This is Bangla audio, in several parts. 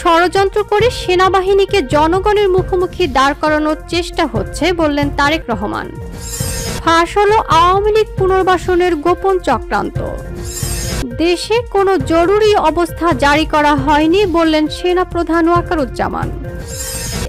ষড়যন্ত্র করে সেনাবাহিনীকে জনগণের মুখোমুখি দাঁড় করানোর চেষ্টা হচ্ছে বললেন তারেক রহমান। ফাঁস হলো আওয়ামী লীগ পুনর্বাসনের গোপন চক্রান্ত। দেশে কোনো জরুরি অবস্থা জারি করা হয়নি বললেন সেনাপ্রধান ওয়াকারুজ্জামান।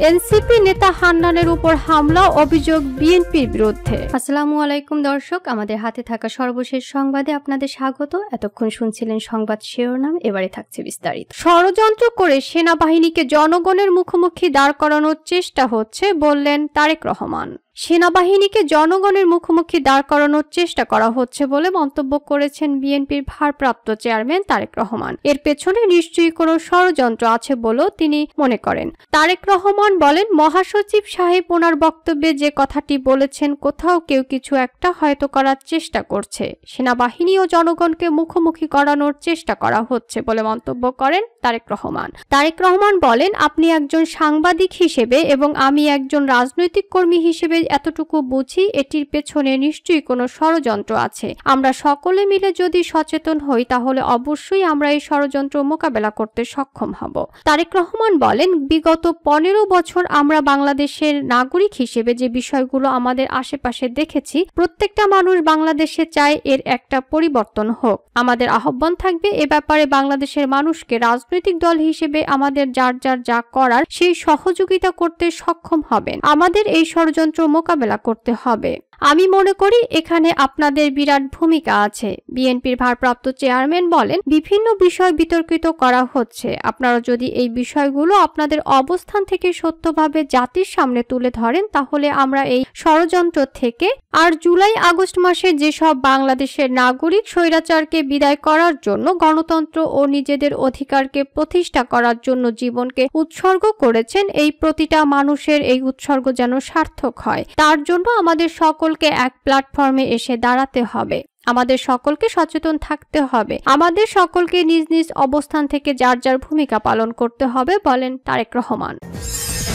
এনসিপি নেতা হান্নানের উপর হামলা অভিযোগ বিএনপির বিরুদ্ধে। আসসালামু আলাইকুম দর্শক, আমাদের হাতে থাকা সর্বশেষ সংবাদে আপনাদের স্বাগত। এতক্ষণ শুনছিলেন সংবাদ শিরোনাম, এবারে থাকছে বিস্তারিত। ষড়যন্ত্র করে সেনাবাহিনীকে জনগণের মুখোমুখি দাঁড় করানোর চেষ্টা হচ্ছে বললেন তারেক রহমান। সেনাবাহিনীকে জনগণের মুখোমুখি দাঁড় করানোর চেষ্টা করা হচ্ছে বলে মন্তব্য করেছেন বিএনপির ভারপ্রাপ্ত চেয়ারম্যান তারেক রহমান। এর পেছনে নিশ্চয়ই কোনো ষড়যন্ত্র আছে বলেও তিনি মনে করেন। তারেক রহমান বলেন, মহাসচিব সাহেব ওনার বক্তব্যে যে কথাটি বলেছেন, কোথাও কেউ কিছু একটা হয়তো করার চেষ্টা করছে, সেনাবাহিনী ও জনগণকে মুখোমুখি করানোর চেষ্টা করা হচ্ছে বলে মন্তব্য করেন তারেক রহমান। তারেক রহমান বলেন, আপনি একজন সাংবাদিক হিসেবে এবং আমি একজন রাজনৈতিক কর্মী হিসেবে এতটুকু বুঝি, এটির পেছনে নিশ্চয়ই কোনো ষড়যন্ত্র আছে। আমরা সকলে মিলে যদি সচেতন হই তাহলে অবশ্যই আমরা এই ষড়যন্ত্র মোকাবেলা করতে সক্ষম হব। তারেক রহমান বলেন, বিগত 15 বছর আমরা বাংলাদেশের নাগরিক হিসেবে যে বিষয়গুলো আমাদের আশেপাশে দেখেছি, প্রত্যেকটা মানুষ বাংলাদেশে চায় এর একটা পরিবর্তন হোক। আমাদের আহ্বান থাকবে এ ব্যাপারে বাংলাদেশের মানুষকে রাজনৈতিক দল হিসেবে আমাদের যার যা করার সেই সহযোগিতা করতে সক্ষম হবেন। আমাদের এই ষড়যন্ত্র মোকাবেলা করতে হবে। আমি মনে করি এখানে আপনাদের বিরাট ভূমিকা আছে। বিএনপির ভারপ্রাপ্ত চেয়ারম্যান বলেন, বিভিন্ন বিষয় বিতর্কিত করা হচ্ছে। আপনারা যদি এই বিষয়গুলো আপনাদের অবস্থান থেকে সত্যভাবে জাতির সামনে তুলে ধরেন তাহলে আমরা এই ষড়যন্ত্র থেকে আর জুলাই আগস্ট মাসে যেসব বাংলাদেশের নাগরিক স্বৈরাচারকে বিদায় করার জন্য, গণতন্ত্র ও নিজেদের অধিকারকে প্রতিষ্ঠা করার জন্য জীবনকে উৎসর্গ করেছেন, এই প্রতিটা মানুষের এই উৎসর্গ যেন সার্থক হয়, তার জন্য আমাদের সকলকে এক প্ল্যাটফর্মে এসে দাঁড়াতে হবে। আমাদের সকলকে সচেতন থাকতে হবে। আমাদের সকলকে নিজ নিজ অবস্থান থেকে যার ভূমিকা পালন করতে হবে বলেন তারেক রহমান।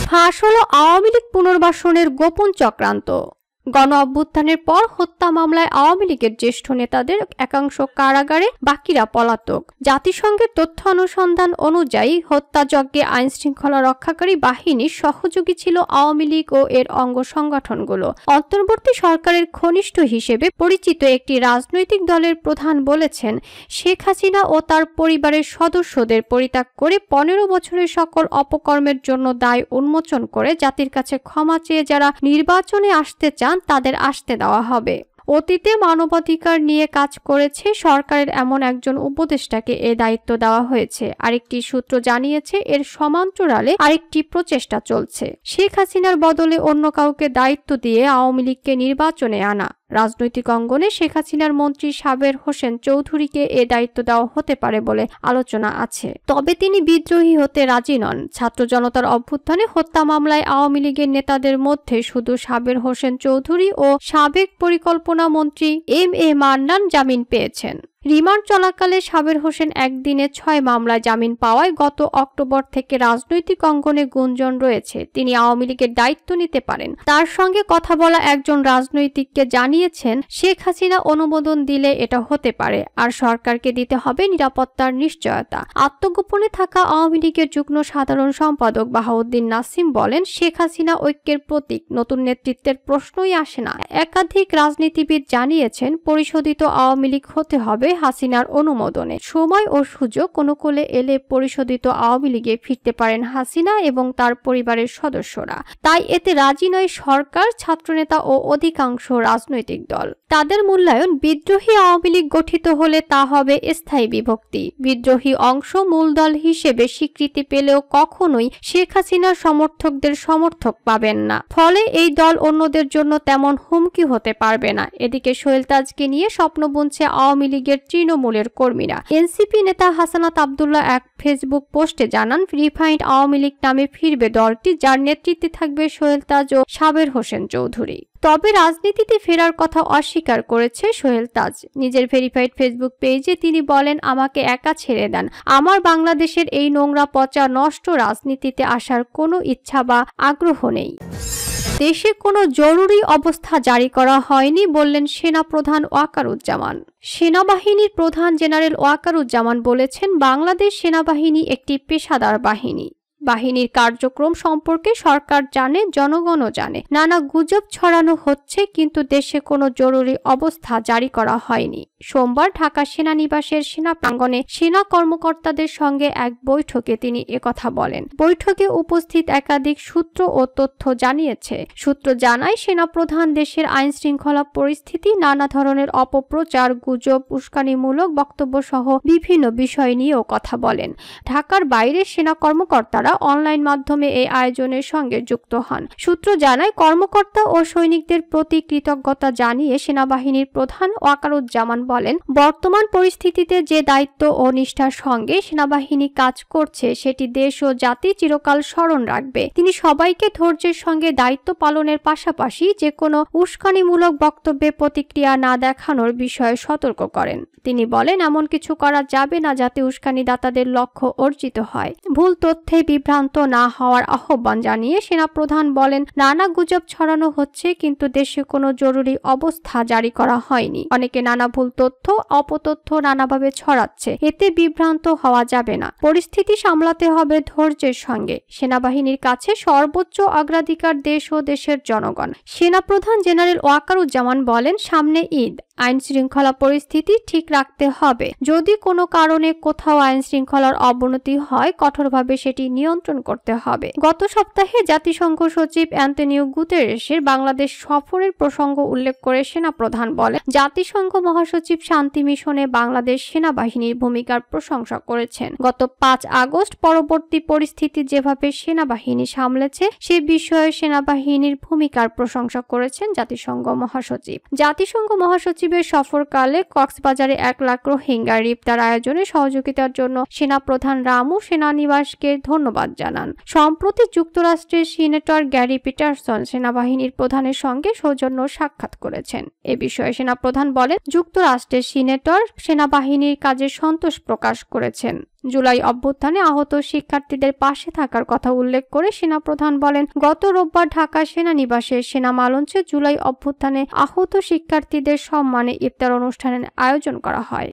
ফাঁস হলো আওয়ামী লীগ পুনর্বাসনের গোপন চক্রান্ত। গণ অভ্যুত্থানের পর হত্যা মামলায় আওয়ামী লীগের জ্যেষ্ঠ নেতাদের একাংশ কারাগারে, বাকিরা পলাতক। জাতিসংঘের তথ্য অনুসন্ধান অনুযায়ী হত্যাযজ্ঞে আইন শৃঙ্খলা রক্ষাকারী বাহিনীর সহযোগী ছিল আওয়ামী লীগ ও এর অঙ্গ সংগঠনগুলো। অন্তর্বর্তী সরকারের ঘনিষ্ঠ হিসেবে পরিচিত একটি রাজনৈতিক দলের প্রধান বলেছেন, শেখ হাসিনা ও তার পরিবারের সদস্যদের পরিত্যাগ করে 15 বছরের সকল অপকর্মের জন্য দায় উন্মোচন করে জাতির কাছে ক্ষমা চেয়ে যারা নির্বাচনে আসতে চান তাদের আসতে দেওয়া হবে। অতীতে মানবাধিকার নিয়ে কাজ করেছে সরকারের এমন একজন উপদেষ্টাকে এ দায়িত্ব দেওয়া হয়েছে। আরেকটি সূত্র জানিয়েছে, এর সমান্তরালে আরেকটি প্রচেষ্টা চলছে, শেখ হাসিনার বদলে অন্য কাউকে দায়িত্ব দিয়ে আওয়ামী লীগকে নির্বাচনে আনা। রাজনৈতিক অঙ্গনে শেখ হাসিনার মন্ত্রী সাবের হোসেন চৌধুরীকে এ দায়িত্ব দেওয়া হতে পারে বলে আলোচনা আছে, তবে তিনি বিদ্রোহী হতে রাজি নন। ছাত্র জনতার অভ্যুত্থানে হত্যা মামলায় আওয়ামী লীগের নেতাদের মধ্যে শুধু সাবের হোসেন চৌধুরী ও সাবেক পরিকল্পনা মন্ত্রী এম.এ. মান্নান জামিন পেয়েছেন। রিমান্ড চলাকালে সাবের হোসেন একদিনে 6 মামলায় জামিন পাওয়ায় গত অক্টোবর থেকে রাজনৈতিক অঙ্গনে গুঞ্জন রয়েছে তিনি আওয়ামী লীগের দায়িত্ব নিতে পারেন। তার সঙ্গে কথা বলা একজন রাজনৈতিককে জানিয়েছেন, শেখ হাসিনা অনুমোদন দিলে এটা হতে পারে, আর সরকারকে দিতে হবে নিরাপত্তার নিশ্চয়তা। আত্মগোপনে থাকা আওয়ামী লীগের যুগ্ম সাধারণ সম্পাদক বাহাউদ্দিন নাসিম বলেন, শেখ হাসিনা ঐক্যের প্রতীক, নতুন নেতৃত্বের প্রশ্নই আসে না। একাধিক রাজনীতিবিদ জানিয়েছেন, পরিশোধিত আওয়ামী লীগ হতে হবে হাসিনার অনুমোদনে। সময় ও সুযোগ অনুকূলে এলে পরিশোধিত আওয়ামী লীগে ফিরতে পারেন হাসিনা এবং তার পরিবারের সদস্যরা। তাই এতে রাজি নয় সরকার, ছাত্রনেতা ও অধিকাংশ রাজনৈতিক দল। তাদের মূল্যায়ন, বিদ্রোহী আওয়ামী লীগ গঠিত হলে তা হবে স্থায়ী বিভক্তি। বিদ্রোহী অংশ মূল দল হিসেবে স্বীকৃতি পেলেও কখনোই শেখ হাসিনার সমর্থকদের সমর্থক পাবেন না। ফলে এই দল অন্যদের জন্য তেমন হুমকি হতে পারবে না। এদিকে সোহেল তাজকে নিয়ে স্বপ্ন বুনছে আওয়ামী লীগের তৃণমূলের কর্মীরা। এনসিপি নেতা হাসানাত আব্দুল্লাহ এক ফেসবুক পোস্টে জানান, রিফাইন্ড আওয়ামী লীগ নামে ফিরবে দলটি, যার নেতৃত্বে থাকবে সোহেল তাজ ও সাবের হোসেন চৌধুরী। তবে রাজনীতিতে ফেরার কথা অস্বীকার করেছে সোহেল তাজ। নিজের ভেরিফাইড ফেসবুক পেজে তিনি বলেন, আমাকে একা ছেড়ে দেন, আমার বাংলাদেশের এই নোংরা পচা নষ্ট রাজনীতিতে আসার কোনো ইচ্ছা বা আগ্রহ নেই। দেশে কোনো জরুরি অবস্থা জারি করা হয়নি বললেন সেনাপ্রধান ওয়াকারুজ্জামান। সেনাবাহিনীর প্রধান জেনারেল ওয়াকারুজ্জামান বলেছেন, বাংলাদেশ সেনাবাহিনী একটি পেশাদার বাহিনী। বাহিনীর কার্যক্রম সম্পর্কে সরকার জানে, জনগণও জানে। নানা গুজব ছড়ানো হচ্ছে, কিন্তু দেশে কোনো জরুরি অবস্থা জারি করা হয়নি। সোমবার ঢাকা সেনানিবাসের সেনা প্রাঙ্গণে সেনা কর্মকর্তাদের সঙ্গে এক বৈঠকে তিনি একথা বলেন। বৈঠকে উপস্থিত একাধিক সূত্র ও তথ্য জানিয়েছে। সূত্র জানায়, সেনাপ্রধান দেশের আইন শৃঙ্খলা পরিস্থিতি, নানা ধরনের অপপ্রচার, গুজব, উস্কানিমূলক বক্তব্য সহ বিভিন্ন বিষয় নিয়েও কথা বলেন। ঢাকার বাইরে সেনা কর্মকর্তারা অনলাইন মাধ্যমে এই আয়োজনের সঙ্গে যুক্ত হন। সূত্র জানায়, কর্মকর্তা ও সৈনিকদের প্রতি কৃতজ্ঞতা জানিয়ে সেনাবাহিনীর প্রধান ওয়াকারুজ্জামান বলেন, বর্তমান পরিস্থিতিতে যে দায়িত্ব ও নিষ্ঠার সঙ্গে সেনাবাহিনী কাজ করছে সেটি দেশ ও জাতি চিরকাল স্মরণ রাখবে। তিনি সবাইকে ধৈর্যের সঙ্গে দায়িত্ব পালনের পাশাপাশি যে কোনো উস্কানিমূলক বক্তব্যে প্রতিক্রিয়া না দেখানোর বিষয়ে সতর্ক করেন। তিনি বলেন, এমন কিছু করা যাবে না যাতে উস্কানিদাতাদের লক্ষ্য অর্জিত হয়। ভুল তথ্যে বিভ্রান্ত না হওয়ার আহ্বান জানিয়ে সেনাপ্রধান বলেন, নানা গুজব ছড়ানো হচ্ছে, কিন্তু দেশে কোনো জরুরি অবস্থা জারি করা হয়নি। অনেকে নানা ভুল তথ্য, অপতথ্য নানাভাবে ছড়াচ্ছে, এতে বিভ্রান্ত হওয়া যাবে না। পরিস্থিতি সামলাতে হবে ধৈর্যের সঙ্গে। সেনাবাহিনীর কাছে সর্বোচ্চ অগ্রাধিকার দেশ ও দেশের জনগণ। সেনাপ্রধান জেনারেল ওয়াকারুজ্জামান বলেন, সামনে ঈদ, আইন শৃঙ্খলা পরিস্থিতি ঠিক রাখতে হবে। যদি কোনো কারণে কোথাও আইন শৃঙ্খলার অবনতি হয়, কঠোরভাবে সেটি নিয়ন্ত্রণ করতে হবে। গত সপ্তাহে জাতিসংঘ সচিব অ্যান্টনিও গুতেরেসের বাংলাদেশ সফরের প্রসঙ্গ উল্লেখ করে সেনাপ্রধান বলেন, জাতিসংঘ মহাসচিব শান্তি মিশনে বাংলাদেশ সেনাবাহিনীর ভূমিকার প্রশংসা করেছেন। গত ৫ আগস্ট পরবর্তী পরিস্থিতি যেভাবে সেনাবাহিনী সামলেছে সে বিষয়ে সেনাবাহিনীর ভূমিকার প্রশংসা করেছেন জাতিসংঘ মহাসচিব। জাতিসংঘ মহাসচিবের সফরকালে কক্সবাজারে ১ লাখ রোহিঙ্গার ইফতার আয়োজনে সহযোগিতার জন্য সেনাপ্রধান রামু সেনানিবাসকে ধন্যবাদ জানান। সম্প্রতি যুক্তরাষ্ট্রের সিনেটর গ্যারি পিটারসন সেনাবাহিনীর প্রধানের সঙ্গে সৌজন্য সাক্ষাৎ করেছেন। এ বিষয়ে সেনাপ্রধান বলেন, যুক্তরাষ্ট্রের সিনেটর সেনাবাহিনীর কাজে সন্তোষ প্রকাশ করেছেন। জুলাই অভ্যুত্থানে আহত শিক্ষার্থীদের পাশে থাকার কথা উল্লেখ করে সেনাপ্রধান বলেন, গত রোববার ঢাকা সেনানিবাসের সেনা মালঞ্চে জুলাই অভ্যুত্থানে আহত শিক্ষার্থীদের সম্মানে ইফতার অনুষ্ঠানের আয়োজন করা হয়।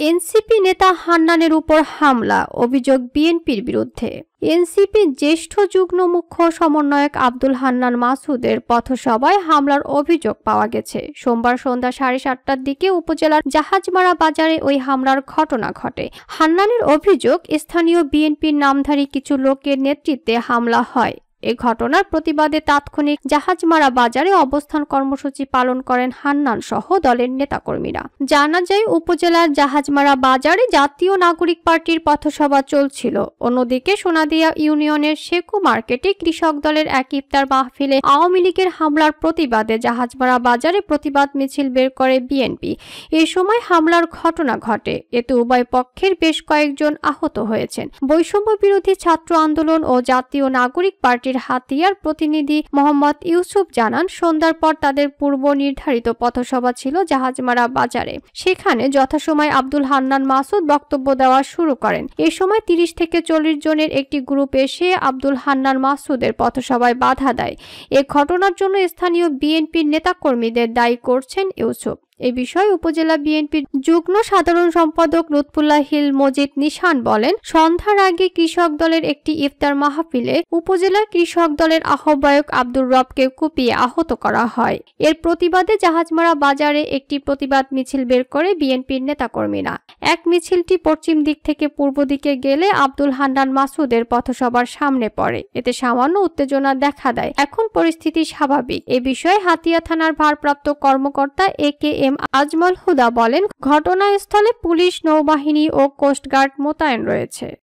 এনসিপি নেতা হান্নানের উপর হামলা, অভিযোগ বিএনপির বিরুদ্ধে। এনসিপির জ্যেষ্ঠ যুগ্ম মুখ্য সমন্বয়ক আব্দুল হান্নান মাসুদের পথসভায় হামলার অভিযোগ পাওয়া গেছে। সোমবার সন্ধ্যা 7:30টার দিকে উপজেলার জাহাজমারা বাজারে ওই হামলার ঘটনা ঘটে। হান্নানের অভিযোগ, স্থানীয় বিএনপির নামধারী কিছু লোকের নেতৃত্বে হামলা হয়। এ ঘটনার প্রতিবাদে তাৎক্ষণিক জাহাজমারা বাজারে অবস্থান কর্মসূচি পালন করেন হান্নান সহ দলের নেতাকর্মীরা। জানা যায়, উপজেলার জাহাজমারা বাজারে জাতীয় নাগরিক পার্টির পথসভা চলছিল। অন্যদিকে সোনাদিয়া ইউনিয়নের শেকু মার্কেটে কৃষক দলের এক ইফতার মাহফিলে আওয়ামী লীগের হামলার প্রতিবাদে জাহাজমারা বাজারে প্রতিবাদ মিছিল বের করে বিএনপি। এ সময় হামলার ঘটনা ঘটে। এতে উভয় পক্ষের বেশ কয়েকজন আহত হয়েছেন। বৈষম্য বিরোধী ছাত্র আন্দোলন ও জাতীয় নাগরিক পার্টি হাতিয়ার প্রতিনিধি মোহাম্মদ ইউসুফ জানান, সন্ধ্যার পর তাদের পূর্ব নির্ধারিত পথসভা ছিল জাহাজমারা বাজারে। সেখানে যথাসময় আব্দুল হান্নান মাসুদ বক্তব্য দেওয়া শুরু করেন। এ সময় 30 থেকে 40 জনের একটি গ্রুপ এসে আব্দুল হান্নান মাসুদের পথসভায় বাধা দেয়। এ ঘটনার জন্য স্থানীয় বিএনপির নেতাকর্মীদের দায়ী করছেন ইউসুফ। এ বিষয়ে উপজেলা বিএনপির যুগ্ম সাধারণ সম্পাদক লুৎফুল্লাহ হিল মজিদ নিশান বলেন, সন্ধ্যার আগে কৃষক দলের একটি ইফতার মাহফিলে উপজেলার কৃষক দলের আহ্বায়ক আব্দুর রবকে কুপিয়ে আহত করা হয়। এর প্রতিবাদে জাহাজমারা বাজারে একটি প্রতিবাদ মিছিল বের করে বিএনপির নেতাকর্মীরা। এক মিছিলটি পশ্চিম দিক থেকে পূর্ব দিকে গেলে আব্দুল হান্নান মাসুদের পথসভার সামনে পড়ে। এতে সামান্য উত্তেজনা দেখা দেয়। এখন পরিস্থিতি স্বাভাবিক। এ বিষয়ে হাতিয়া থানার ভারপ্রাপ্ত কর্মকর্তা AKM আজমল হুদা বলেন, ঘটনাস্থলে পুলিশ, নৌবাহিনী ও কোস্টগার্ড মোতায়েন রয়েছে।